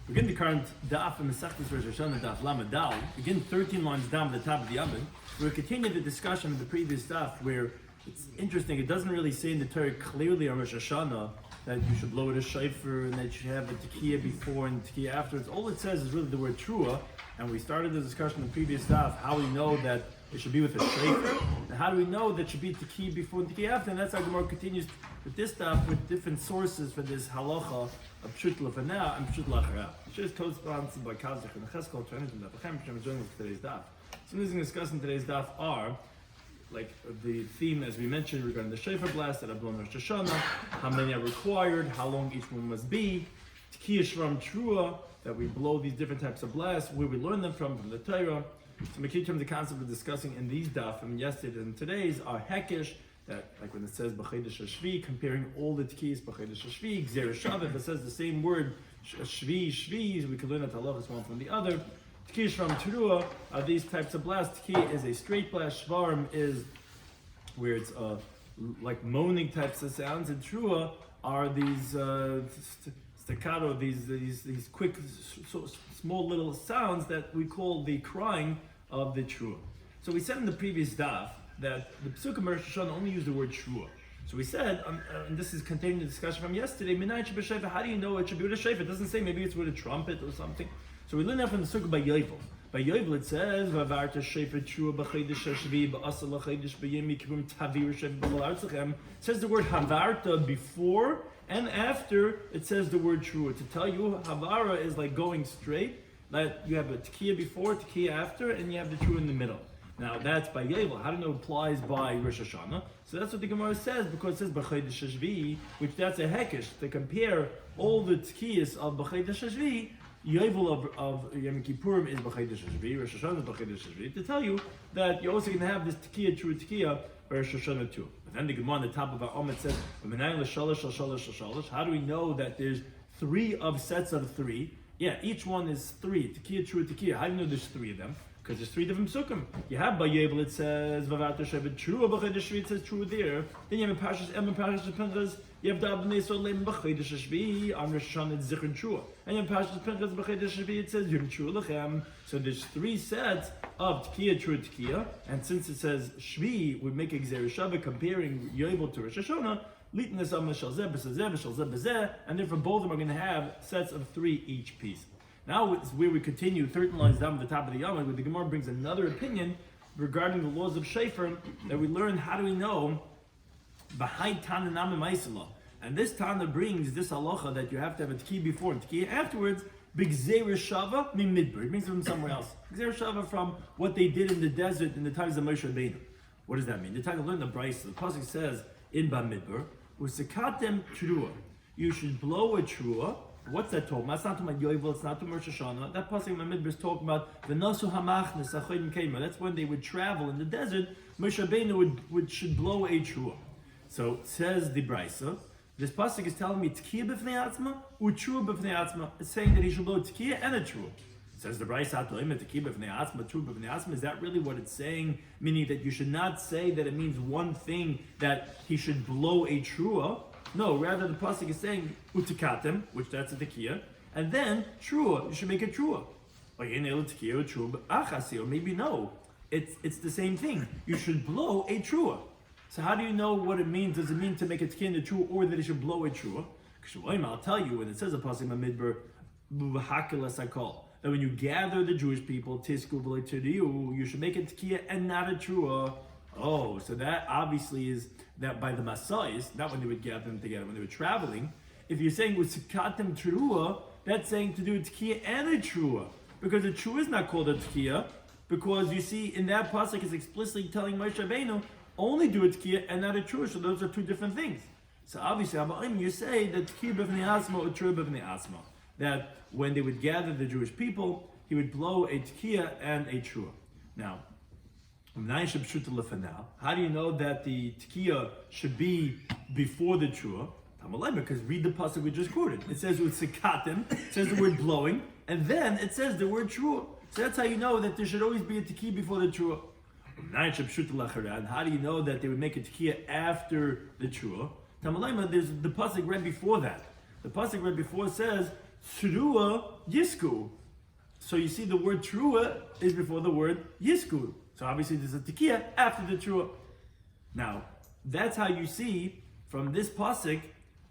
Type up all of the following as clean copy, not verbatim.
Begin the current Daf in Mesechta Rosh Hashanah Daf Lamadal. Begin 13 lines down at the top of the Yomim. We're continuing the discussion of the previous Daf, where it's interesting. It doesn't really say in the Torah clearly on Rosh Hashanah that you should blow it a shofar and that you should have a tekiah before and tekiah afterwards. All it says is really the word trua. And we started the discussion in the previous Daf how we know that it should be with a shofar, and how do we know that should be tekiah before and tekiah after? And that's how Gemara continues with this Daf with different sources for this halacha of pshut lefanah and pshut lachara. Which is co-sponsored by Kazakh and Cheskel, joining with today's Daf. Some of the things discussed in today's Daf are like the theme, as we mentioned, regarding the shofar blast that are blown Rosh Hashanah, how many are required, how long each one must be, tekiah shram trua, that we blow these different types of blasts, where we learn them from the Torah. Some key terms, the concept we're discussing in these daf and yesterday and today's are hekesh, that like when it says b'chedesh hashvi, comparing all the tekiyas b'chedesh hashvi, gzer shav, if it says the same word shvi, we can learn that halachas one from the other. Tekiah shvam terua are these types of blasts. Tekiah is a straight blast. Shvarm is where it's like moaning types of sounds, and trua are these staccato, these quick, small little sounds that we call the crying of the trua. So we said in the previous daf that the Pesukah Rosh Hashanah only use the word trua. So we said, and this is continuing the discussion from yesterday, how do you know it should be with a shofar? It doesn't say maybe it's with a trumpet or something. So we learned that from the Sukkah by Yovel. By Yovel it says, "Vavarta shofar trua b'chedesh hashvi b'asal l'chedesh b'yemi kibum tavir shofar b'chol artzachem." It says the word havarta before and after. It says the word trua to tell you havara is like going straight. That you have a tekiah before, tekiah after, and you have the trua in the middle. Now that's by Yovel. How do you know it applies by Rosh Hashanah? So that's what the Gemara says, because it says b'chedesh hashvi, which that's a hekesh to compare all the tekiyas of b'chedesh hashvi. Yovel of Yom Kippurim is b'chedesh hashvi, Rosh Hashanah is b'chedesh hashvi, to tell you that you're also going to have this tekiah, true tekiah, by Rosh Hashanah too. But then the Gemara on the top of our Omet says, how do we know that there's three of sets of three? Yeah, each one is three, tekiah, true tekiah. How do you know there's three of them? Because there's three different psukim. You have by Yovel it says Vavata Shevet Trua b'chedesh hashvi, it says true there. Then you have in Parshas Pinchas, you have Da'ab b'nei Yisrael leim b'chedesh hashvi, on Rosh Hashanah it's Zichron Trua. And in Parshas Pinchas b'chedesh hashvi it says Yom Trua lechem. So there's three sets of tekiah, true tekiah, and since it says shvi, we make a gzer shavah comparing Yovel to Rosh Hashanah. Litness of Meshal Zeh b'Sazeh b'Shal Zeh b'Zeh, and therefore both of them are going to have sets of three each piece. Now it's where we continue 13 lines down at the top of the Yomim, where the Gemara brings another opinion regarding the laws of shofar that we learn. How do we know? B'hai Tana Nami Ma'isala. And this Tana brings this halacha that you have to have a tekiah before and tekiah afterwards. B'gzer shava min midbar. It brings it from somewhere else. Gzer shava from what they did in the desert in the times of Moshe Rabbeinu. What does that mean? The time to learn the Brisa. The pasuk says in Bamidbar, "Usekatem trua." You should blow a trua. What's that talking about? It's not talking about Yovel, it's not talking about Rosh Hashanah. That pasuk in Bamidbar is talking about the Nasu Hamachnes Achodim Kema. That's when they would travel in the desert. Moshe Rabbeinu should blow a trua. So it says the Brisa. This pasuk is telling me tekiah b'fnei atzma, u'trua b'fnei atzma. It's saying that he should blow tekiah and a trua. It says the Brisa tekiah b'fnei atzma, trua b'fnei atzma. Is that really what it's saying? Meaning that you should not say that it means one thing, that he should blow a trua. No, rather the pasuk is saying utikatem, which that's a tekiah, and then trua. You should make a trua. Or maybe no. It's the same thing. You should blow a trua. So how do you know what it means? Does it mean to make a tekiah and a trua, or that it should blow a trua? I'll tell you, when it says a pasuk in Midbar, that when you gather the Jewish people, you should make a tekiah and not a trua. Oh, so that obviously is that by the Masais, not when they would gather them together, when they were traveling. If you're saying usikatem trua, that's saying to do a tekiah and a trua, because a trua is not called a tekiah, because you see in that pasuk is explicitly telling Moshe Rabbeinu only do a tekiah and not a trua. So those are two different things. So obviously, you say that tekiah b'fnei asma or trua b'fnei asma, that when they would gather the Jewish people, he would blow a tekiah and a trua. Now, how do you know that the tekiah should be before the trua? Because read the pasuk we just quoted. It says utsikatim, it says the word blowing, and then it says the word trua. So that's how you know that there should always be a tekiah before the trua. And how do you know that they would make a tekiah after the trua? There's the pasuk right before that. The pasuk right before says Trua Yisku. So you see the word Trua is before the word Yisku. So obviously there's a Tekiah after the Trua. Now, that's how you see from this pasuk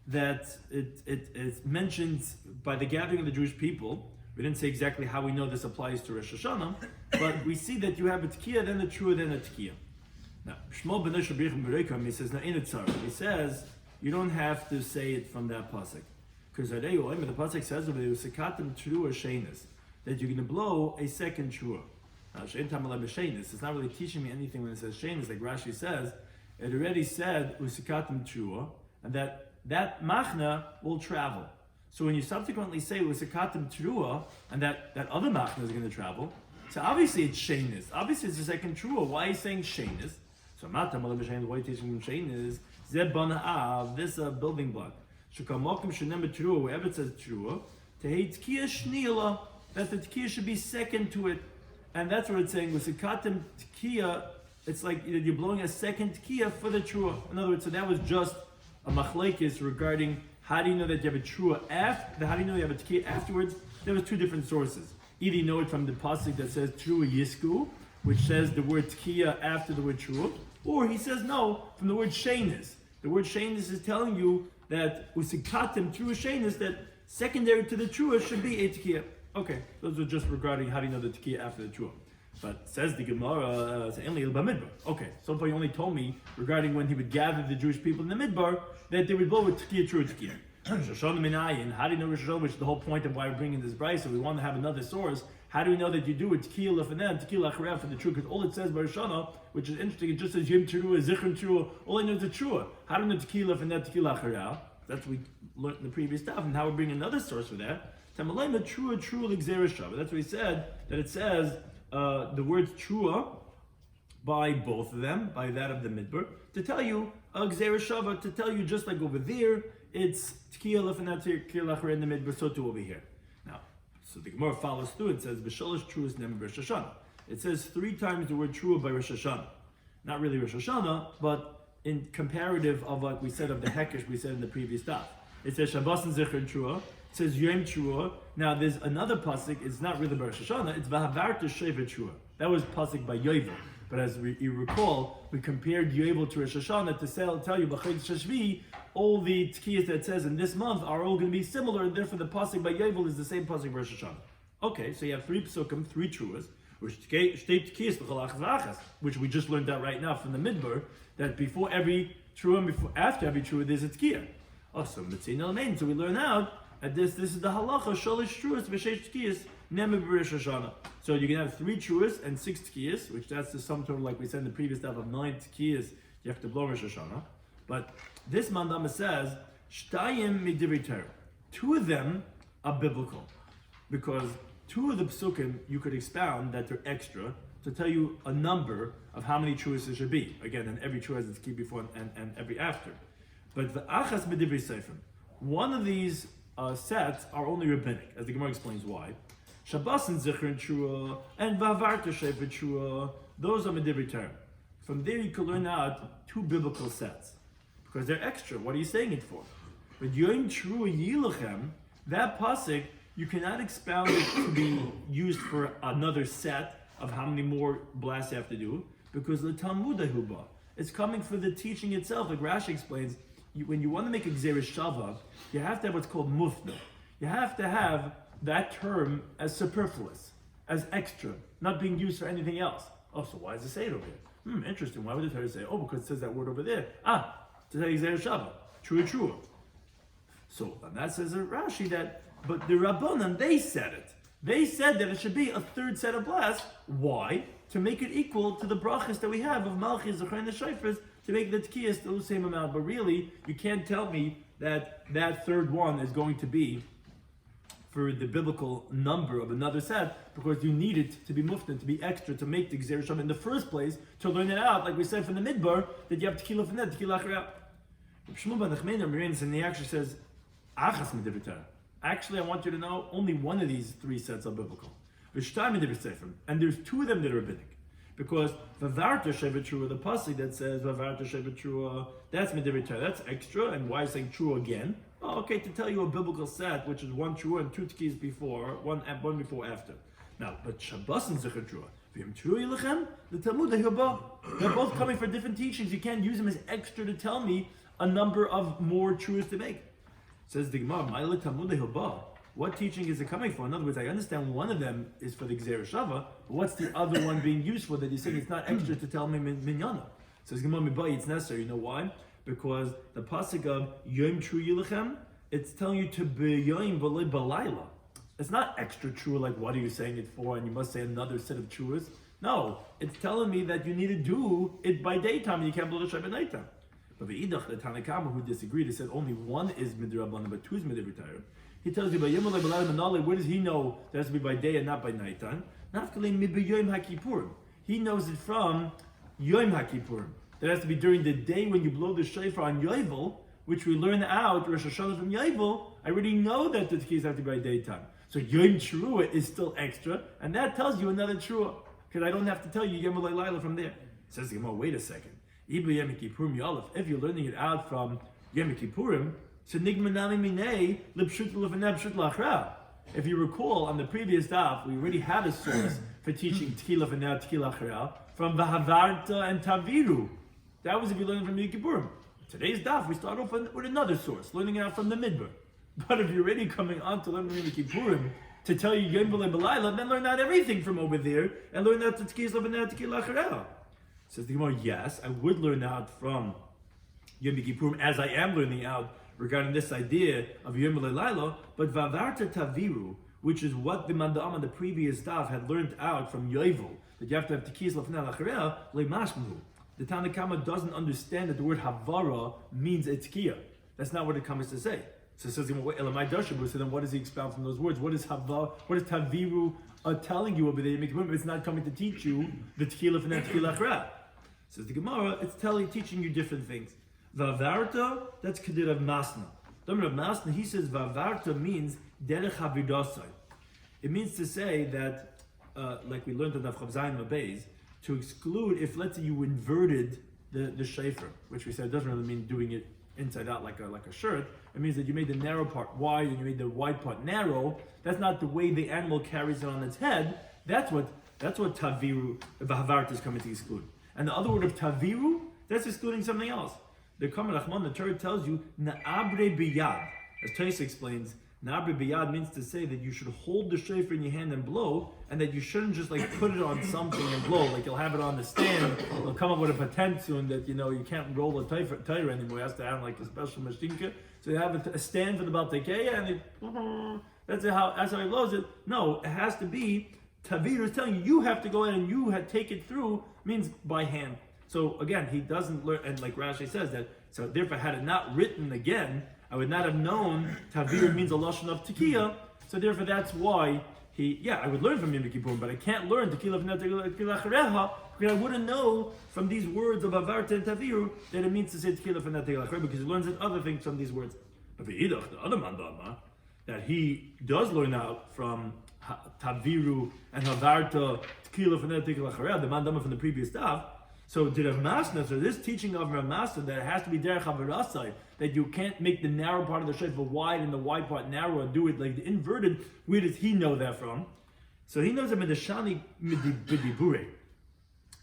that it mentions by the gathering of the Jewish people. We didn't say exactly how we know this applies to Rosh Hashanah, but we see that you have a Tekiah, then a Trua, then a Tekiah. Now, Shmuel ben Bereikam, he says, he says, you don't have to say it from that pasuk. Because the pasuk says that you're going to blow a second Trua. It's not really teaching me anything when it says Shenis, like Rashi says. It already said Usikatim Trua, and that machna will travel. So when you subsequently say Usikatim Trua, and that other machna is going to travel, so obviously it's Shenis. Obviously it's the second Trua. Why are you saying Shenis? So Matam why are you teaching Shenis? Zebana Av, this building block. Shekamokim Shenem Trua, wherever it says Trua, Tehei Tkiya Shnila, that the Tkiya should be second to it. And that's what it's saying, Usikatim Tkiya, it's like you're blowing a second Tkiya for the Trua. In other words, so that was just a machlekes regarding how do you know that you have a Trua after, how do you know you have a Tkiya afterwards? There was two different sources. Either you know it from the pasuk that says Trua Yisku, which says the word Tkiya after the word Trua, or he says no, from the word Shenis. The word Shenis is telling you that Usikatim Trua Shenis, that secondary to the Trua should be a Tkiya. Okay, those are just regarding how do you know the Tekiah after the Trua. But says the Gemara, okay, so far you only told me regarding when he would gather the Jewish people in the Midbar that they would blow with Tekiah, Trua, Tekiah. How do you know Rosh Hashanah, which is the whole point of why we're bringing this brayso, so we want to have another source. How do we know that you do it Tekiah Lefanen, Tekiah Lacharav for the Trua? Because all it says by Rosh Hashanah, which is interesting, it just says Yom Trua, Zichron Trua, all I know is the Trua. How do we know Tekiah Lefanen, Tekiah Lacharav? That's what we learned in the previous stuff, and now we're bringing another source for that. That's what he said, that it says the word trua by both of them, by that of the midbar, to tell you gzera shava, to tell you just like over there, it's tkiya lefanat tkiya lachar in the midbar, so too over here. Now, so the Gemara follows through and says b'shalosh truas nem Rosh Hashanah. It says 3 times the word trua by Rosh Hashanah. Not really Rosh Hashanah, but in comparative of like we said of the hekesh we said in the previous daf. It says Shabbos and Zichron Trua. It says Yom Trua. Now there's another pasuk. It's not really Rosh Hashanah. It's Vahavarta Shevet Trua. That was pasuk by Yovel. But as you recall, we compared Yovel to Rosh Hashanah to tell you B'Chodesh Sheshvi, all the tkiyas that says in this month are all going to be similar, and therefore the pasuk by Yovel is the same pasuk Rosh Hashanah. Okay, so you have 3 psukim, 3 truas, which we just learned out right now from the Midbar, that before every trua and after every trua there's a tkiyah. So we learn out at this is the halacha shalish truas v'sheish tkiyas neme b'Rosh Hashanah. So you can have 3 truas and 6 tkiyas, which that's the sum total, like we said in the previous step of 9 tkiyas you have to blow Rosh Hashanah. But this mandama says shtayim midivri Torah. 2 of them are biblical, because 2 of the psukim you could expound that they're extra to tell you a number of how many truas there should be. Again, and every trua has its key before and every after. But the achas medivri seifrim, one of these sets are only rabbinic, as the Gemara explains why. Shabbos and Zichron Trua and Vavarta Shevet Trua, those are medivri Torah. From there you can learn out 2 biblical sets, because they're extra. What are you saying it for? But Yom Trua Yilachem, that pasuk, you cannot expound it to be used for another set of how many more blasts you have to do, because the Talmud Huba, it's coming for the teaching itself. Like Rashi explains, when you want to make a gzera shava, you have to have what's called mufna. You have to have that term as superfluous, as extra, not being used for anything else. Oh, so why does it say it over here? Interesting. Why would the Torah say, oh, because it says that word over there? To say gzera shava, true. So, and that says in Rashi that, but the Rabbanan, they said it. They said that it should be a 3rd set of blasts. Why? To make it equal to the brachas that we have of Malchis, Zechar, and the Shofars, to make the tkiyas still the same amount. But really, you can't tell me that 3rd one is going to be for the biblical number of another set, because you need it to be muftan, to be extra, to make the Gzera Shava in the first place, to learn it out, like we said from the Midbar, that you have tekilah f'net, tekilah achra. Shmuel ben Nachmana, and he actually says, achas medivri Torah. Actually, I want you to know only one of these 3 sets are biblical. And there's 2 of them that are rabbinic. Because Vavarta Shevet Trua, the pasuk that says Vavarta Shevet Trua, that's Medivri Torah, that's extra. And why is saying true again? Oh, okay, to tell you a biblical set, which is one true and two tkis before, one before after. Now, but Shabbos and Zechar Trua, the Talmud, they're both coming for different teachings. You can't use them as extra to tell me a number of more truths to make. Says the Gemara, what teaching is it coming for? In other words, I understand one of them is for the Gzeir Shava, but what's the other one being used for that you're saying it's not extra to tell me Minyana? Says Gemara, it's necessary. You know why? Because the pasuk of Yom Tru Yilachem, it's telling you to be Yom V'le Balayla. It's not extra true, like what are you saying it for, and you must say another set of truths. No, it's telling me that you need to do it by daytime, and you can't blow the Shabbat nighttime. But the Idach, the Tanakama, who disagreed, he said only one is Midrabanan, but two is Midrabitayim. He tells you by Yom V'le Balayla Manale, where does he know that has to be by day and not by nighttime? Nafkale Mibi Yom HaKippurim. He knows it from Yom HaKippurim. That has to be during the day when you blow the shofar on Yovel, which we learn out, Rosh Hashanah from Yovel. I already know that the tkis have to be by daytime. So Yom Trua is still extra, and that tells you another Trua. Because I don't have to tell you Yom Laila from there. Says the Gemara, wait a second. If you're learning it out from Yom Kippurim, so Nigmanami Minei, Lipshut Lefanab Lachra. If you recall, on the previous daf, we already had a source for teaching Tchila Fanab Tchila Achra from Vahavarta and Taviru. That was if you're learning from Yom Kippurim. Today's daf, we start off with another source, learning it out from the Midbar. But if you're already coming on to learn from Yom Kippurim, to tell you Yom V'le B'layla, then learn out everything from over there, and learn out Tzkiz Lefanab Tchila Achra. Says the Gemara, yes, I would learn out from Yom Kippurim as I am learning out regarding this idea of Yom V'le but Vavarta Taviru, which is what the Manda'am on the previous daf had learned out from Yovel, that you have to have Tzkiz Lefanab Tchila Le'mashmu. The Tanakama doesn't understand that the word Havara means Etzkiya. That's not what it comes to say. So it says, Elamai Dashabu, so then what does he expound from those words? What is Taviru telling you over there? It's not coming to teach you the Tchila Fanat Tchila Achra. Says the Gemara, it's teaching you different things. Vavarta, that's Kedir of Masna. Of Masna, he says Vavarta means Derech Havidasai. It means to say that, like we learned in Daf Chavzayin Mabeis, to exclude if, let's say, you inverted the shofar, which we said doesn't really mean doing it inside out like a shirt. It means that you made the narrow part wide and you made the wide part narrow. That's not the way the animal carries it on its head. That's what taviru, Vahavart is coming to exclude. And the other word of taviru, that's excluding something else. The Kamar Achman, the Torah tells you na'abre biyad. As Tais explains, na'abre biyad means to say that you should hold the shofar in your hand and blow, and that you shouldn't just like put it on something and blow. Like you'll have it on the stand, they'll come up with a patent soon that you can't roll a tire anymore. It has to have like a special machinka. So you have a stand for the baltekeya, and that's how he blows it. No, it has to be Tavir is telling you have to go in and you take it through, means by hand. So again, he doesn't learn, and like Rashi says that, so therefore had it not written again, I would not have known Tavir means a lashon of tekiya, so therefore that's why I would learn from Yom Kippurim, but I can't learn tekiya v'nat achareha, because I wouldn't know from these words of Avarta and Taviru that it means to say tekiya v'nat achareha, because he learns other things from these words. But the other mandama, that he does learn out from Taviru and Havarta, tekiya v'nat achareha, the mandama from the previous daf. So did Rav Masna, so this teaching of Rav Masna that it has to be derech havarasai, that you can't make the narrow part of the shofar wide and the wide part narrow and do it like the inverted, where does he know that from? So he knows that Medashani Midibure.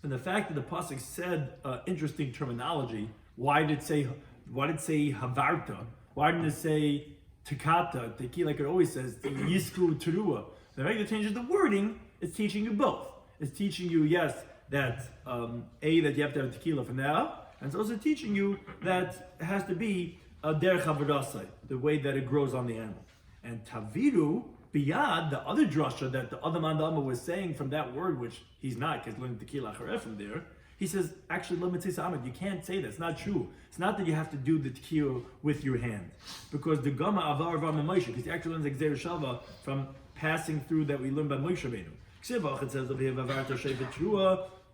And the fact that the pasuk said interesting terminology, why did it say Havarta? Why didn't it say Tekata, Teki, like it always says, Yisku Terua? The fact that it changes the wording, it's teaching you both. It's teaching you, yes, that that you have to have tequila for now, and it's also teaching you that it has to be derech havarasai, the way that it grows on the animal. And taviru biyad, the other drasha that the other mandama was saying from that word, which he's not, because learning tequila achareh from there, he says actually you can't say that. It's not true. It's not that you have to do the tequila with your hand, because the gama avar Moshe, because he actually learns Gzeir Shava from passing through that we learned by Moshe Rabbeinu. It says over here,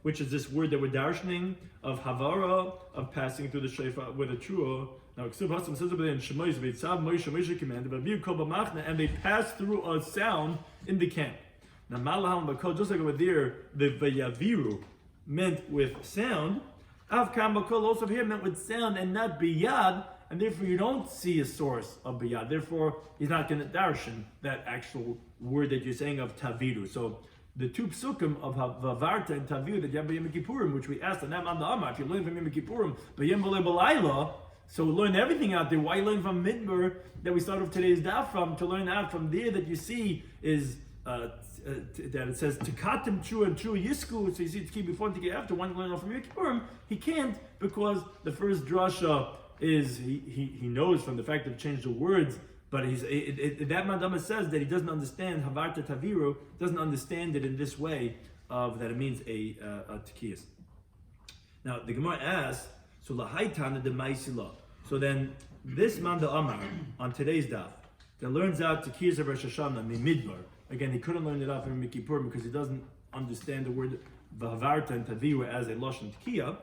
which is this word that we're darshaning of havara, of passing through the shofar with a trua. Now, it says over there in Shemais, Moshe commanded, and they pass through a sound in the camp. Now, just like over there, the vayaviru meant with sound. Avkam bakol also here meant with sound and not biyad, and therefore you don't see a source of biyad. Therefore, he's not going to darshan that actual word that you're saying of taviru. So the two psukim of vavarta and taviru that you have by Yom Kippurim, which we asked, and if you learn from Yom Kippurim, but Yom Balayla, so we learn everything out there. Why you learn from Midbar that we start off today's daf from? To learn out from there that you see is that it says tikatim true and true yisku. So you see tiki before and tiki after. One learn from Yom Kippurim, he can't because the first drasha is he knows from the fact that it changed the words. But that Madama says that he doesn't understand Havarta Taviru, doesn't understand it in this way of that it means a Tekiyas. Now the Gemara asks, so Lahaitana de Maisila. So then this Manda Amar on today's daf that learns out Tekiyas of Rosh Hashanah Midbar. Again, he couldn't learn it out from Yom Kippur because he doesn't understand the word Havarta and Taviru as a Lashon Tekiyah.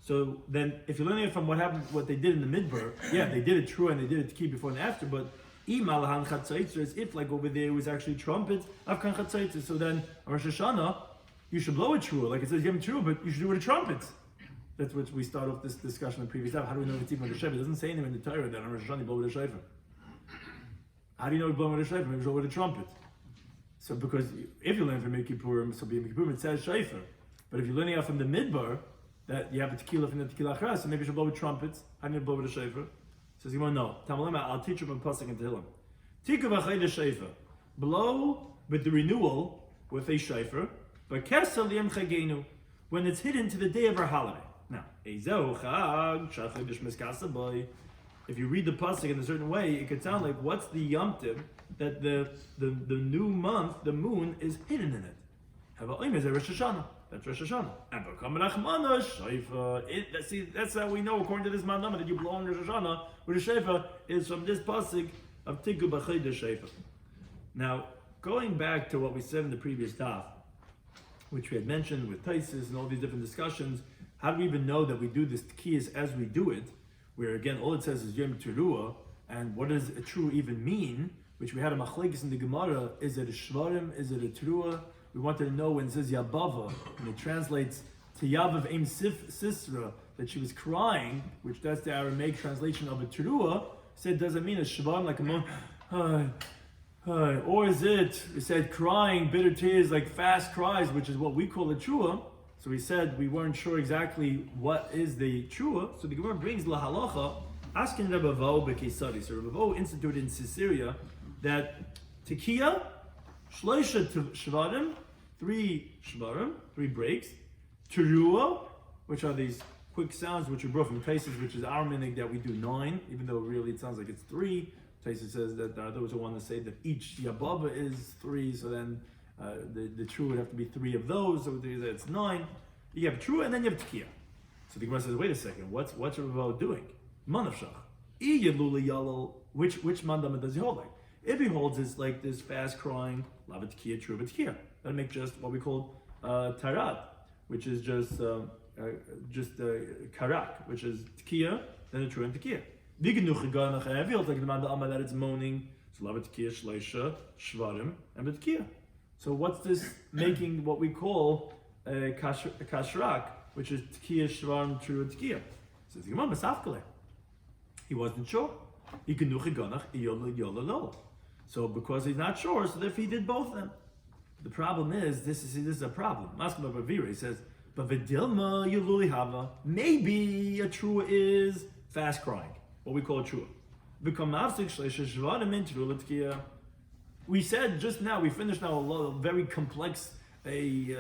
So then, if you're learning it from what they did in the Midbar, yeah, they did it true and they did it Tekiyah before and after, but if like over there it was actually trumpets, so then Rosh Hashanah, you should blow a true, like it says Yom True, but you should do it with trumpets. That's what we start off this discussion in the previous time. How do we know if it's even with a shofar? It doesn't say anywhere in the Torah that on Rosh Hashanah you blow with a shofar. How do you know you blow with a shofar? Maybe you blow with a trumpet. So because if you learn from Yom Kippurim, so Yom Kippurim it says shofar. But if you're learning out from the Midbar, that you have a tequila from the tequila achras, so maybe you should blow with trumpets. How do you blow with a shofar? Says Gemara, no. Tamalema, I'll teach you from pasuk and tehillim. Tikva v'chayda shofar. Blow with the renewal with a shofar, but kesel yem chagenu, when it's hidden to the day of our holiday. Now, ezehu chag shachar b'shmiskasa boy. If you read the pasuk in a certain way, it could sound like what's the yom tiv that the new month, the moon, is hidden in it. Havaoim is a Rosh Hashanah. That's Rosh Hashanah. And v'kamerachmana shofar. See, that's how we know according to this mandama that you blow on Rosh Hashanah with a shofar is from this pasuk of Tiku B'chayda Shofar. Now, going back to what we said in the previous daf, which we had mentioned with Taisis and all these different discussions, how do we even know that we do this Tekiyas as we do it? Where again, all it says is Yom Teruah, and what does a true even mean? Which we had a machlekes in the Gemara. Is it a shvarim? Is it a teruah? We wanted to know when it says Yabava, and it translates to Yabav Eim Sisra, that she was crying, which that's the Aramaic translation of a teruah. Said, does it mean a shvarim like a moan? Or is it said crying, bitter tears, like fast cries, which is what we call a teruah? So we said we weren't sure exactly what is the teruah. So the Gemara brings la halacha, asking Rabbi Vo b'Keisari. So Rabbi Vo instituted in Caesarea that Tekiyah, Shloisha Shvarim, 3 Shvarim, 3 breaks, Teruah, which are these quick sounds which are brought from Taisus, which is our minig that we do 9, even though really it sounds like it's 3. Taisus says that there are those who want to say that each Yababa is 3, so then the true would have to be 3 of those, so it's 9. You have true and then you have Tekiyah. So the Gemara says, wait a second, what's Ravo doing? Manavshach. Which mandama does he hold like? If he holds is like this fast crying, lava Tekiyah, true Tekiyah. That'll make just what we call tarat, which is just karak, which is Tekiyah, then a true and Tekiyah. If he holds like the mandama that it's moaning, so lava Tekiyah, shleisha, shvarim, and Tekiyah. So what's this making what we call kashrak, which is Tekiyah, shvarim, true and Tekiyah? Says the Gemara, Masafkale. He wasn't sure. So because he's not sure, so therefore he did both of them. The problem is, this is a problem. Maskma Bavira, he says, but Vidilma Yululi Hava, maybe a trua is fast crying, what we call a trua. We said just now, we finished now a very complex a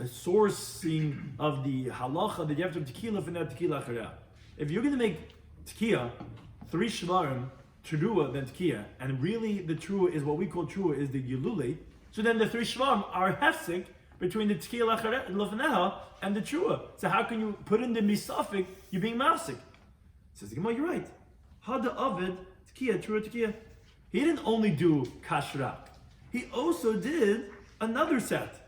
sourcing of the halacha that you have to tequila for that tequila achara. If you're going to make tequila 3 shvarim, teruah, then tekiah, and really the teruah is what we call teruah is the yululi. So then the 3 shvarim are hefsek between the tekiah lefneha and the teruah. So how can you put in the misafik? You're being mafsik. Says the Gemara, you're right. Hada avid tekiah, teruah, tekiah. He didn't only do kashrak. He also did another set.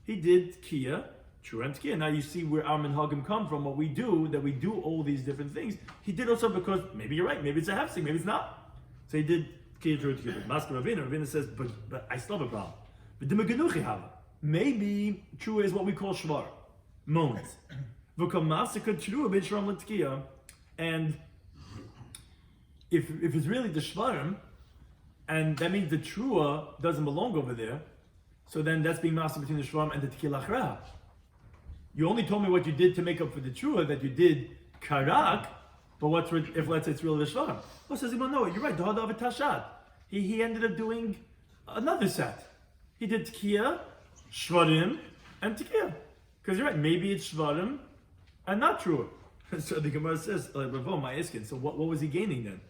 He did tekiah, true and tekiah. Now you see where our minhagim come from, what we do, that we do all these different things. He did also because maybe you're right, maybe it's a hefsek, maybe it's not. So he did tekiah, true and tekiah. Master Ravina says, but I still have a problem. But the meganuchi have maybe true is what we call shvar, moans. And if it's really the shvarim, and that means the trua doesn't belong over there, so then that's being master between the shvarim and the tequila achra. You only told me what you did to make up for the trua, that you did karak, but what's if let's say it's really the shvarim? Oh, says no, you're right. The hadav tashat. He ended up doing another set. He did tekiah, shvarim, and tekiah. Because you're right, maybe it's shvarim and not trua. So the Gemara says, so what was he gaining then?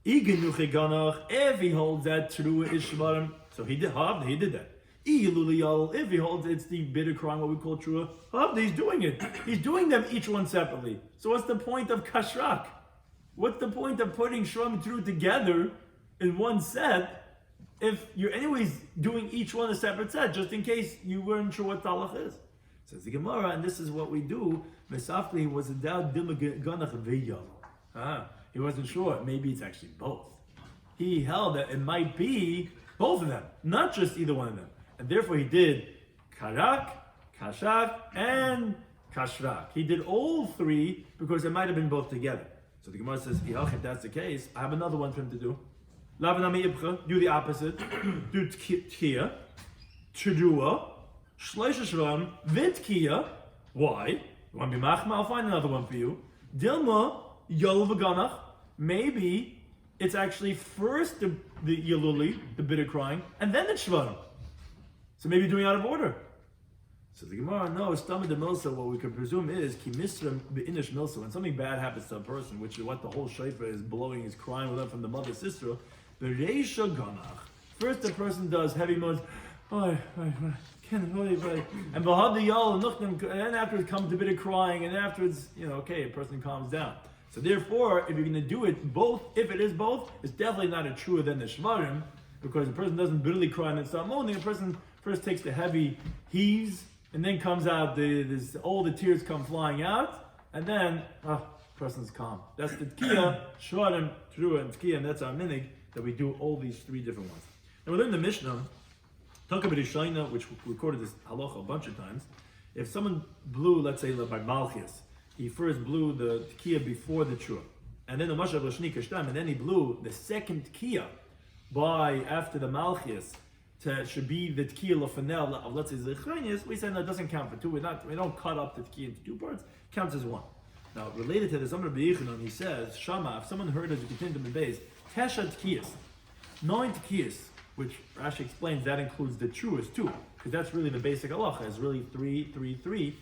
If he holds that trua is shvarim, so he did that. If he holds it's the bitter crying, what we call trua, he's doing it. He's doing them each one separately. So what's the point of kashrak? What's the point of putting shvarim and trua together in one set if you're anyways doing each one a separate set, just in case you weren't sure what talach is? Says the Gemara, and this is what we do. Mesafli was a doubt he wasn't sure. Maybe it's actually both. He held that it might be both of them, not just either one of them. And therefore he did karak, kashak, and kashrak. He did all three because it might have been both together. So the Gemara says, if that's the case, I have another one for him to do. Do the opposite. Do tkiya, tshudua, shleisha shram, vitkiya. Why? You want to be machma? I'll find another one for you. Dilma, yol v'ganach. Maybe it's actually first the yeluli, the bitter crying, and then the shvarim. So maybe doing out of order. So the Gemara, no, stomach the milsa, what we can presume is ki misram be'inish milsa. When something bad happens to a person, which is what the whole shayfa is blowing, is crying with them from the mother sister, bereisha ganach. First the person does heavy moans, and then afterwards comes the bit of crying, and afterwards, a person calms down. So therefore, if you're going to do it both, if it is both, it's definitely not a truer than the shvarim, because the person doesn't bitterly cry and then start moaning. The person first takes the heavy heaves, and then comes out, all the tears come flying out, and then, person's calm. That's the tkiya, shvarim, truer, and tkiya, and that's our minig, that we do all these three different ones. Now we learned the Mishnah, talk about Ishayna, which we recorded this halacha a bunch of times. If someone blew, let's say by Malchias, he first blew the tekiah before the trua, and then the Mashav Lashni Kashtam, and then he blew the second tekiah after the Malchias should be the tekiah lofanel of, let's say, Zechranias. We say no, it doesn't count for two. We don't cut up the tekiah into two parts. It counts as one. Now related to this, Rabbi Yechanan, he says, Shama, if someone heard as we continue to base, Tesha tekiyas, 9 tekiyas, which Rashi explains that includes the truas too, because that's really the basic halacha. It's really 3, 3, 3.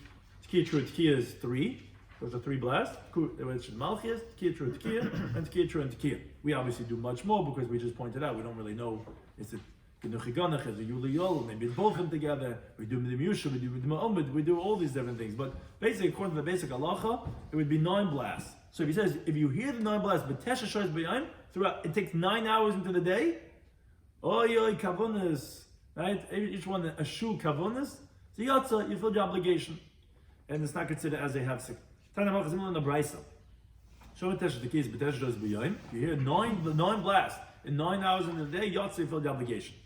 Tekiya true tekiya is 3. Those are 3 blasts. Which is Malchias, tekiya true tekiya, and tekiya true and tekiya. We obviously do much more because we just pointed out we don't really know. Is it genuchiganach? Is it yuliyol? Maybe it's both of them together. We do midimyusha, we do midima'omid, we do all these different things. But basically, according to the basic halacha, it would be 9 blasts. So if he says, if you hear the 9 blasts, but tesha shoys b'yayim, throughout, it takes 9 hours into the day. Oy, kavunas, right? Each one a shu kavunas. So yatsa, you feel your obligation, and it's not considered as a hefsek. Tanamach is in the brayso. Show it tesha the keys, but tesha shoys b'yayim. You hear 9 blasts in 9 hours in the day. Yatsa, you feel the obligation.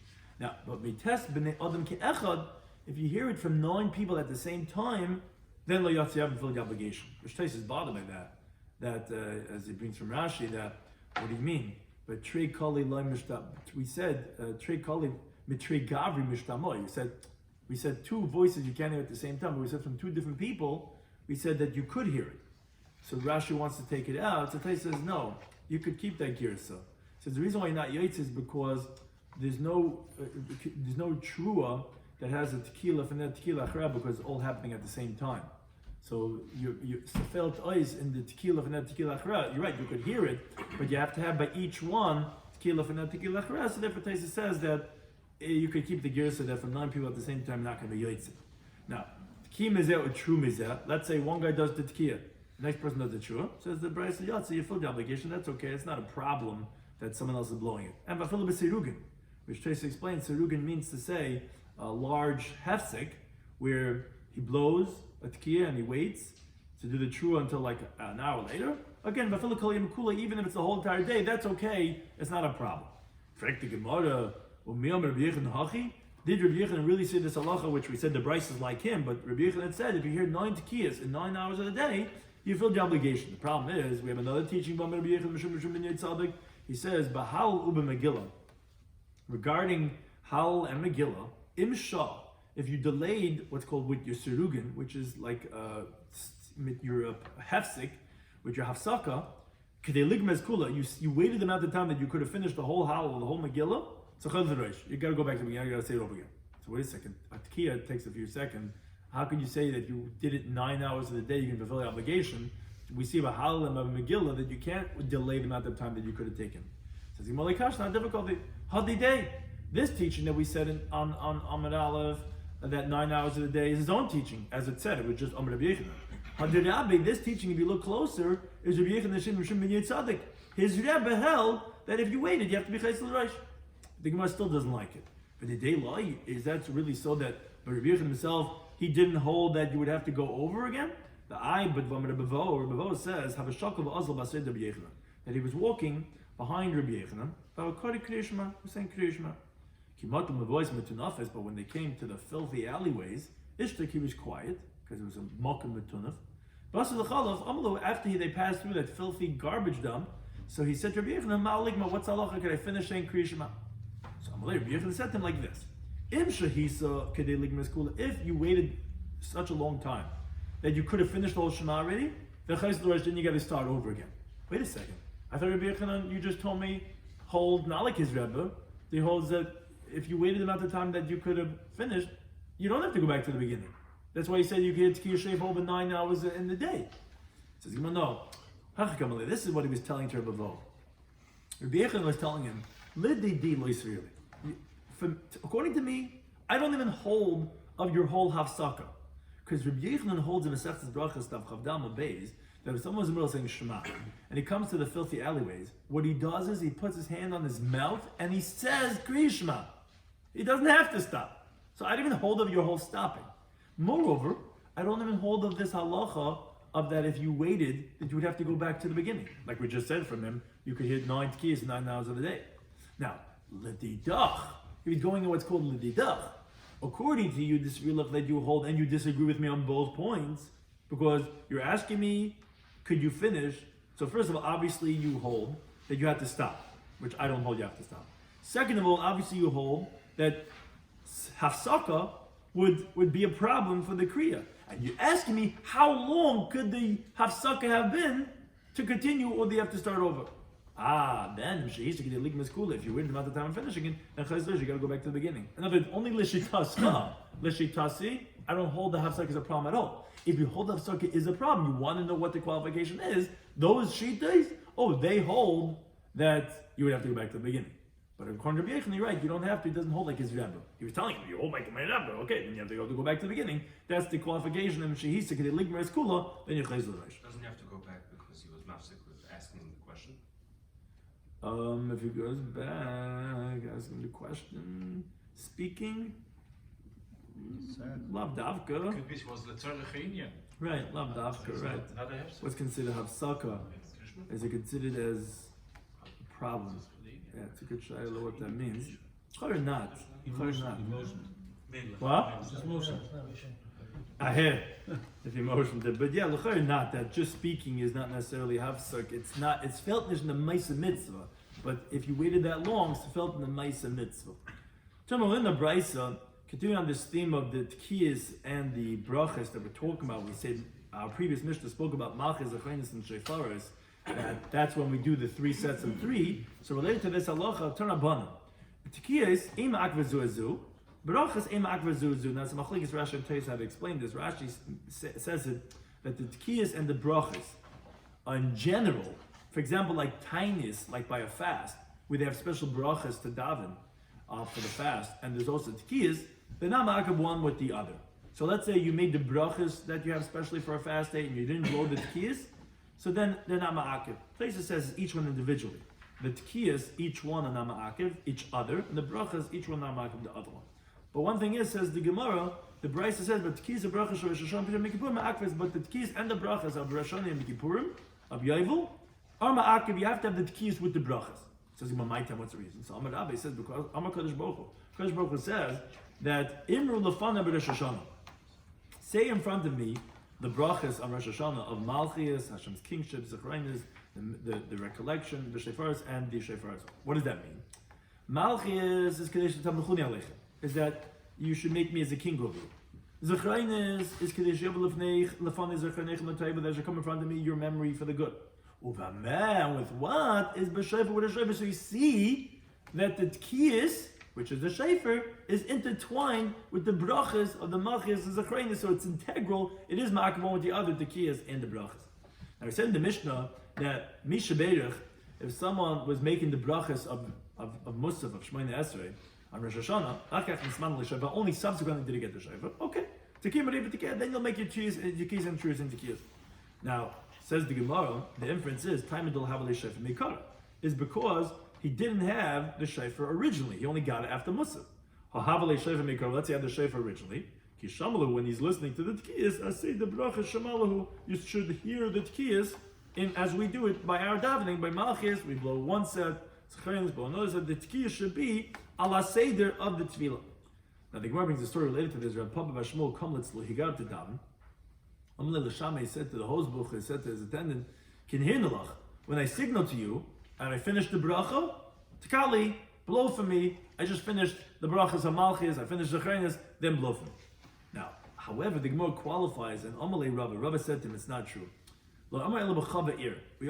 Now, but we test b'nei adam ke'echad. If you hear it from 9 people at the same time, then lo yatsa, you haven't filled the obligation. Which taste is bothered by that. That as he brings from Rashi, that what do you mean? But trei kali loy mishtam. We said trei kali mitrei gavri mishtamoy. We said 2 voices you can't hear at the same time. But we said from 2 different people. We said that you could hear it. So Rashi wants to take it out. So Tais says no, you could keep that girsa. So the reason why you're not yaitz is because there's no trua that has a tequila and that tequila achra, because it's all happening at the same time. So you felt ice in the tequila and that tequila achra. You're right, you could hear it, but you have to have by each one tequila and that tequila achra. So therefore Taisa says that you could keep the gear so that for 9 people at the same time not going to be yotzei. Now, tequila mizeh or true mizeh. Let's say one guy does the tequila, the next person does the true. Says the brayso yotzei, you fill the obligation. That's okay. It's not a problem that someone else is blowing it. And v'afilu b'sirugin, which Taisa explains, sirugin means to say a large hefsek where he blows a tekiah and he waits to do the trua until like an hour later. Again, even if it's the whole entire day, that's okay. It's not a problem. Did Rabbi Yechanan really say this halacha, which we said the Bryce is like him, but Rabbi Yechanan said if you hear 9 tekiyas in 9 hours of the day, you filled your obligation. The problem is, we have another teaching, he says, Bahal Uba Megillah, regarding Hal and Megillah, Imsha, if you delayed what's called with your Surugin, which is like your hefsik, with your hafsaka, you waited the amount of time that you could have finished the whole Hal or the whole Megillah, you got to go back to the beginning, you got to say it over again. So wait a second, Atkiya takes a few seconds. How can you say that you did it 9 hours of the day, you can fulfill the obligation? We see about Hal and Megillah that you can't delay the amount of time that you could have taken. Says Yimalikash, not difficulty. Hadi day. This teaching that we said on Amud Aleph, that 9 hours of the day is his own teaching. As it said, it was just Amud Rabbi Yechon. Hadi Rabbi, this teaching, if you look closer, is Rabbi Yechon Hashem Rishon Ben Yitzadik. His Rebbe held that if you waited, you have to be Chayes L'Rosh. The Gemara still doesn't like it. But the day lie, is that really so that Rabbi Yechon himself, he didn't hold that you would have to go over again? The but Rabbi Bo says, that he was walking behind Rabbi Yechon. Who's saying Kriya Shema? But when they came to the filthy alleyways, Ishtak, he was quiet, because it was a Mokum Metunaf. After they passed through that filthy garbage dump, so he said to Rabbi Yechon, what's halacha? Could I finish saying Kriya Shema? So Rabbi Yechon said to him like this: if you waited such a long time that you could have finished the whole Shema already, then you got to start over again. Wait a second. I thought Rabbi Yechon, you just told me, hold not like his Rebbe. He holds that if you waited the amount of time that you could have finished, you don't have to go back to the beginning. That's why he said you could Tkiyah Sheif over 9 hours in the day. He says, no. This is what he was telling to Rabbi Vo. Rabbi Yechon was telling him, according to me, I don't even hold of your whole hafsaka. Because Rabbi Yechon holds in Masechtas Brachas Daf Chavdama Beis that if someone's in the middle saying Shema and he comes to the filthy alleyways, what he does is he puts his hand on his mouth and he says Kriya Shema. He doesn't have to stop. So I don't even hold of your whole stopping. Moreover, I don't even hold of this halacha of that if you waited that you would have to go back to the beginning. Like we just said from him, you could hit 9 tkiyas in 9 hours of the day. Now, l'didach, he was going to what's called l'didach. According to you, this real that you hold, and you disagree with me on both points, because you're asking me, could you finish? So first of all, obviously you hold that you have to stop, which I don't hold you have to stop. Second of all, obviously you hold that hafsaka would be a problem for the kriya. And you're asking me, how long could the hafsaka have been to continue, or do you have to start over? Then if you wait amount of time and finishing it, then you got to go back to the beginning. In other words, only l'shitasi, I don't hold the hafsaka as a problem at all. If you hold the hafsaka is a problem, you want to know what the qualification is. Those shitas, they hold that you would have to go back to the beginning. But according to Rabbi Yechon, you're right, you don't have to, it doesn't hold like his Rebbe. He was telling him, you hold like my Rebbe, okay, then you have to go back to the beginning. That's the qualification, and Shehisa, Kedei Ligmer Es Kula, then you Chayz L'Rosh. Doesn't he have to go back because he was mafsik with asking the question? If he goes back, asking the question, speaking, Lav Davka. Could be it was the Right, Lav Davka, right. What's considered Hafsaka? Is it considered as a problem? Yeah, it's a good shayla what that means. Or not. What? Just motion. I hear. If emotion did. But yeah, l'chayr not that just speaking is not necessarily hafsak. It's felt in the Maisa Mitzvah. But if you waited that long, it's felt in the Maisa Mitzvah. In the Brisa, continuing on this theme of the tkiyas and the brachas that we're talking about, we said our previous Mishnah spoke about malchus, achrenis, and shefaris. That's when we do the 3 sets of 3. So related to this halacha, Tanabana. Tkiyas ema akvazuazu, brachas ema akvazuazu. Now, some machlekes Rashi and Teis have explained this. Rashi says it that the tkiyas and the brachas are in general, for example, like tainis, like by a fast, where they have special brachas to daven for the fast, and there's also tkiyas. They're not ma'akav one with the other. So let's say you made the brachas that you have specially for a fast day, and you didn't blow the tkiyas. So then they're not ma'akiv. Places says each one individually. The tkiyas, each one are not ma'akiv, each other, and the brachas, each one are ma'akiv the other one. But one thing is, says the Gemara, the Brisa says, but tkiyas and brachas of Rosh Hashanah and Yom ma'akivs, but the tkiyas and the brachas of Rosh Hashanah and Yom of Yovel, are ma'akiv. You have to have the tkiyas with the brachas. Says Gemara, what's the reason? So Amar Rabbi says, because Amar Kadosh Baruch Hu. Kadosh Baruch Hu says that Imru lefana b'Rosh Hashanah. Say in front of me the brachas on Rosh Hashanah of Malchias, Hashem's kingship, Zecharinas, the recollection, the shefaros, and the shefaros. What does that mean? Malchias is Kadesh Tamachuni Aleichem, is that you should make me as a king over you. Zecharinas is Kadesh Yabalifnei Lefanei Zecharineich Matayva, that should come in front of me, your memory for the good. Uvameh, with what? Is b'shayfer with a shayfer. So you see that the tkiyas, which is the shayfer, is intertwined with the brachas of the malchus and zecharinas, so it's integral. It is ma'akavon with the other tkiyas and the brachas. Now we said in the Mishnah that Misha Berich, if someone was making the brachas of Musaf, of Shemona Esrei, on Rosh Hashanah, but only subsequently did he get the shayfer, okay. Then you'll make your keys and truths into keys. Now, says the Gemara, the inference is Taimidul Havali Shayfer Mikara, is because he didn't have the shayfer originally. He only got it after Musaf. Havali Shayfer Mikara, let's say he had the shayfer originally. Kishamalu, when he's listening to the tkiyas, I say the bracha Shamalahu, you should hear the tkiyas in as we do it by our davening, by Malchis, we blow one set, Zecharinas blow another set, the tkiyas should be ala seder of the tefillah. Now the Gemara brings a story related to this. Rabbi Papa Bashmol Kamlitzlu, he got to daven. He said to the hosbuch, he said to his attendant, when I signal to you and I finish the bracha, Takali, blow for me. I just finished the brachas of Malchis, I finished the Zecharinas, then blow for me. Now, however, the Gemara qualifies, and Amalei Rabbi said to him, it's not true. We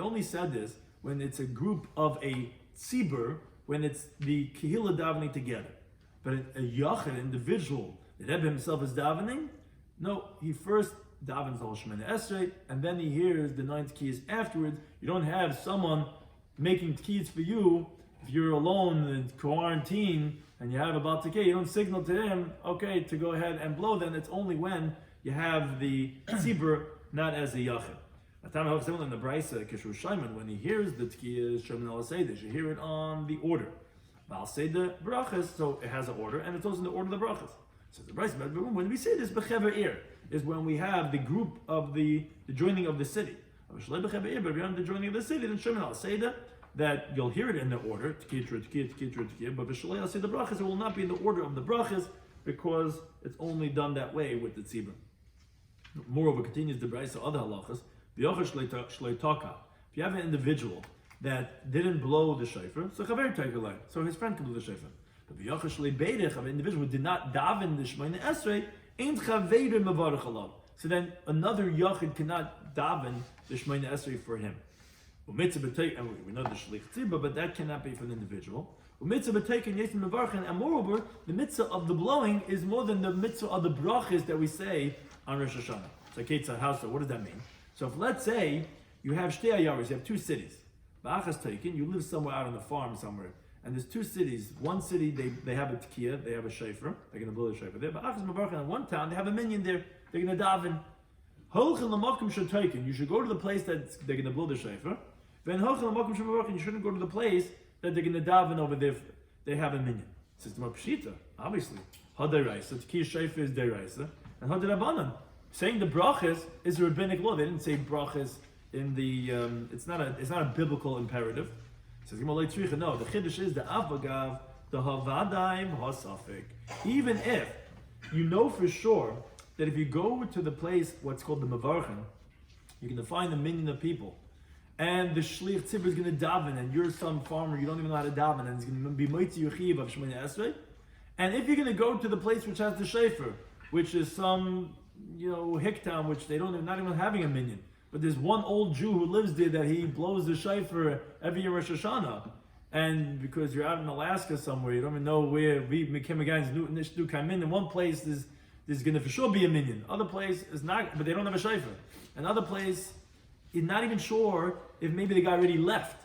only said this when it's a group of a tzibur, when it's the kehillah davening together. But a yachid, individual, the Rebbe himself is davening, no, he first davens al Shemona Esrei, and then he hears the 9 tkiyas afterwards. You don't have someone making tkiyas for you if you're alone in quarantine and you have a Baal Tekeh. You don't signal to him, okay, to go ahead and blow. Then it's only when you have the tzibur, not as a yachid. In the Brisa, Kishur Shaiman, when he hears the tkiyas Shemon al Seder, you hear it on the order. I'll say the brachas, so it has an order, and it's also in the order of the brachas. So the Brisa, when we say this, b'chever ir, is when we have the group of the joining of the city. But if we have the joining of the city, then Shemon al Seder, that you'll hear it in the order, but B'shalei al Seder brachas, it will not be in the order of the brachas, because it's only done that way with the tzibur. Moreover, continues the Brisa, other halachas, if you have an individual that didn't blow the shofar, so his friend can blow the shofar. But if an individual who did not daven the Shemona Esrei, so then another yachid cannot daven the Shemona Esrei for him. And we know the shlich tzibah, but that cannot be for an individual. And moreover, the mitzvah of the blowing is more than the mitzvah of the brachas that we say on Rosh Hashanah. So Ketzah, how so? What does that mean? So if let's say you have shtei ayaris, you have 2 cities. Ba'achas taken, you live somewhere out on the farm somewhere, and there's 2 cities. One city they have a tekiah, they have a shofar, they're going to blow the shofar there. Ba'achas mavarchan, in one town they have a minyan there, they're going to daven. Holchin l'makom shetaken, you should go to the place that they're going to blow the shofar. Then holchin l'makom shemavarchan, you shouldn't go to the place that they're going to daven over there. They have a minyan. It's the pshita, obviously. Hadaraisa, tekiah shofar is deraisa, and hadarabanan. Saying the brachas is a rabbinic law. They didn't say brachas in the. It's not a biblical imperative. It says no. The chiddush is the avagav, the havadaim hasafik. Even if you know for sure that if you go to the place, what's called the mavarchan, you're going to find a minyan of people, and the shlich tzibur is going to daven, and you're some farmer, you don't even know how to daven, and it's going to be moitzi yuchiv of Shemona Esrei. And if you're going to go to the place which has the shofar, which is some hick town, which they not even having a minyan, but there's one old Jew who lives there that he blows the shofar every year Rosh Hashanah, and because you're out in Alaska somewhere, you don't even know where we became a guy's new come in. In one place there's going to for sure be a minyan, other place is not, but they don't have a shofar. Another place, you're not even sure if maybe the guy already left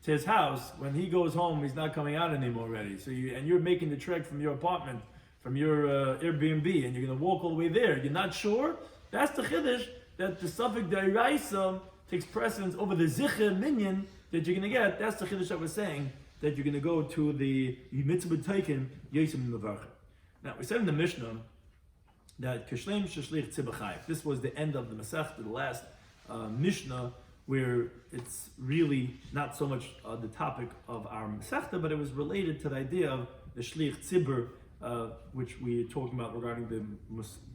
to his house. When he goes home, he's not coming out anymore already. So you're making the trek from your apartment, from your Airbnb, and you're going to walk all the way there. You're not sure? That's the chiddush, that the suffix deraisa takes precedence over the zicher minyan that you're going to get. That's the chiddush that we're saying, that you're going to go to the mitzvah taken yesim mevarcha. Now, we said in the Mishnah that kishleim sheshlich tzibachayv. This was the end of the Masechta, the last Mishnah, where it's really not so much the topic of our Masechta, but it was related to the idea of the shlich tzibur, which we are talking about regarding the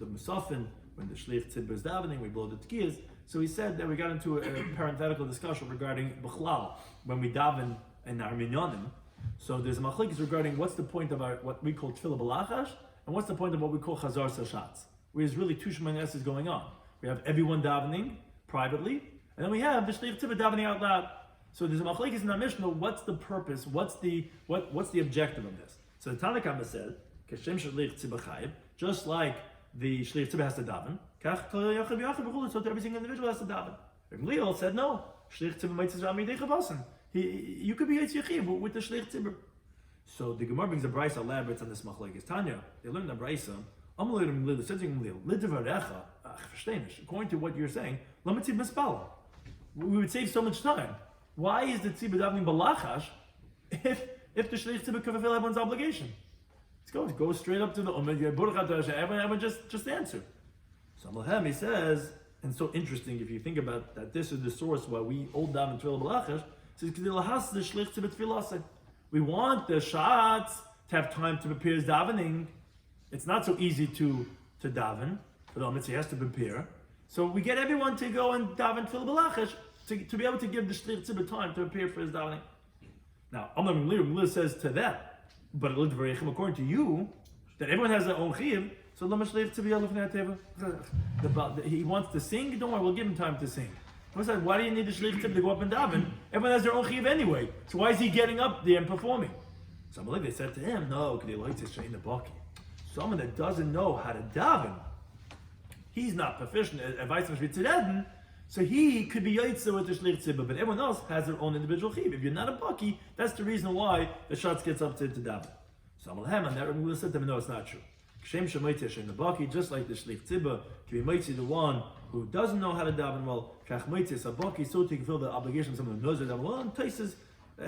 Musafin, when the shlich tzibur is davening, we blow the tkiyas. So he said that we got into a parenthetical discussion regarding b'chlal, when we daven in our minyanim. So there's a machlokes regarding what's the point of our, what we call tefillah b'lachash, and what's the point of what we call chazar sashatz. Where there's really two shemaines is going on. We have everyone davening privately, and then we have the shlich tzibur davening out loud. So there's a machlokes in our Mishnah. What's the purpose? What's the objective of this? So the Tanna Kama said, "Kashem shlich tzibur chayiv," just like the shlich tzibur has to daven. So every single individual has to daven. Gamliel said no. Shlich tzibur mitzvah ramidei chavasan. You could be yitzyachiv with the shlich tzibur. So the Gemara brings a brayso elaborates on this machlokes. Tanya, they learned the brayso. According to what you're saying, we would save so much time. Why is the tzibur davening balachash if the shlich tzibur could fulfill everyone's obligation? Let's go straight up to the everyone just answer. So Malahem, he says, and so interesting if you think about that, this is the source why we all daven tefillah balachash. Says the shlich tzibur tefillah. We want the shots to have time to prepare his davening. It's not so easy to daven, but he has to prepare. So we get everyone to go and daven tefillah balachash to be able to give the shlich tzibur time to prepare for his davening. Now, Amar Mlir says to that, but according to you, that everyone has their own chiyuv, so he wants to sing, don't worry, we'll give him time to sing. Why do you need the shlich tzibur to go up and daven? Everyone has their own chiyuv anyway, so why is he getting up there and performing? So they said to him, no, because he likes to train the baki. Someone that doesn't know how to daven, he's not proficient at Weissman Shvitzedden, so he could be yaitza with the shlich tzibur, but everyone else has their own individual chiyuv. If you're not a baki, that's the reason why the shots gets up to daven. So Amalhem, and that Rabbi said to him, no, it's not true. Kshem shemaitzi Hashem the baki, just like the shlich tzibur, can be maitzi the one who doesn't know how to daven well. Kach maitzi a baki, so to fulfill the obligation of someone who knows how to daven well. And Taisus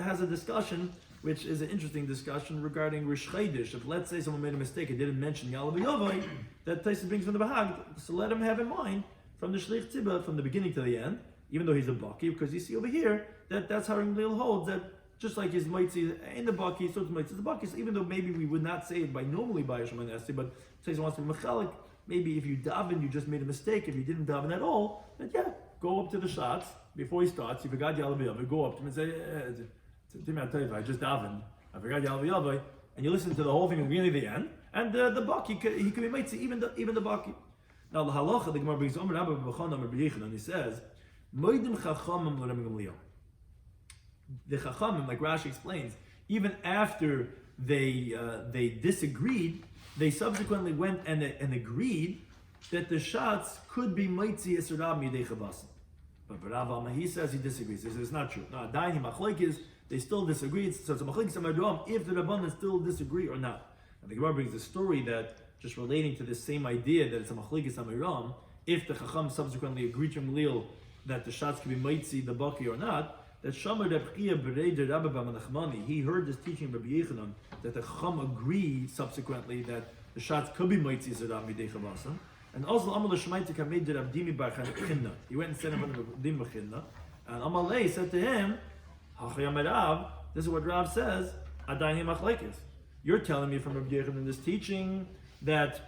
has a discussion, which is an interesting discussion regarding Rish Chaydish. If let's say someone made a mistake and didn't mention Yalav Yovai, that Taisus brings from the Bahag, so let him have in mind from the shlich tzibur from the beginning to the end, even though he's a baki, because you see over here that's how Rimlil holds that just like his mitzi in the baki, so it's mitzi the baki. So even though maybe we would not say it normally by Shemon Esti, but Taisus wants to be mechalik. Maybe if you daven, you just made a mistake. If you didn't daven at all, then go up to the shots before he starts. You forgot Yalav Yovai, go up to him and say, I just davened, I forgot Yalav Yovai, and you listen to the whole thing from the beginning to the end, and the baki, he could be mitzi, even the baki. Now the halacha, the Gemara brings Omer Rabbi B'chana Rabbi Yechon, and he says, Moedim chachamim l'Rabbi Gamliel. The chachamim, like Rashi explains, even after they disagreed, they subsequently went and agreed that the shots could be mitzi esrab midei chavasim. But Rav Alma, he says he disagrees. He says it's not true. No, Daini machlokes, they still disagree. So it's a machlokes amaduam if the Rabbanan still disagree or not. And the Gemara brings a story that just relating to this same idea that it's a machlokes amaram, if the chacham subsequently agreed to Gamliel that the shots can be mitzi the baki or not, that Shamar Rebchia Berei de Rabbi B'Manachmani, he heard this teaching of Rabbi Yechanan that the chacham agreed subsequently that the shots could be mitzi zedam midei chavasim. And also Amal Shemaita Kamei de Rabdimi Bar Chinna. He went and said in front of Rabdimi Bar Chinna, and Amalei said to him, Hachayam Rav, this is what Rav says, Adayim Machlekes. You're telling me from Rabbi Yechanan in this teaching that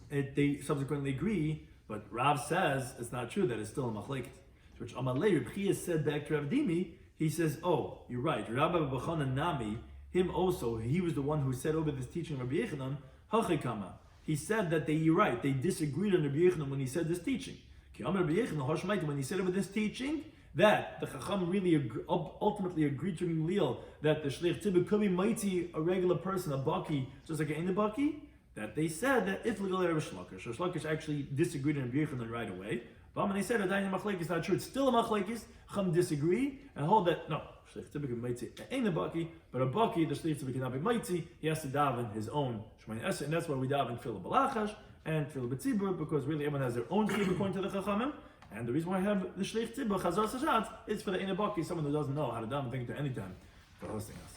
they subsequently agree, but Rav says it's not true, that it's still a machlekes. Which Amalei Rebchia said back to Rabdimi, he says, oh, you're right, Rabbi B'chanan Nami, him also, he was the one who said over this teaching of Rabbi Yechanan, Hachikama. He said that you're right, they disagreed on Rabbi Yechanan when he said this teaching. When he said over this teaching, that the Chacham really ultimately agreed to Gamliel that the Shlich Tzibur could be mighty, a regular person, a baki, just like an baki, that they said that if Legal Rabbi Shlokish, Rabbi Shlokish actually disagreed on Rabbi Yechanan right away. But when they said Adayin Machlekes is not true, it's still a Machlekes, Chacham disagree and hold that, no, Shlich Tzibur can be mighty, ain't a baki, but a baki, the Shlich Tzibur cannot be mighty, he has to daven his own Shemay Esa, and that's why we daven Tefillah Balachash and Tefillah B'Tzibur, because really everyone has their own Tzibur according to the Chachamim. And the reason why I have the Shlich Tzibur, Chazar Sashat, is for the Einabaki, someone who doesn't know how to daven. Thank you to any time for hosting us.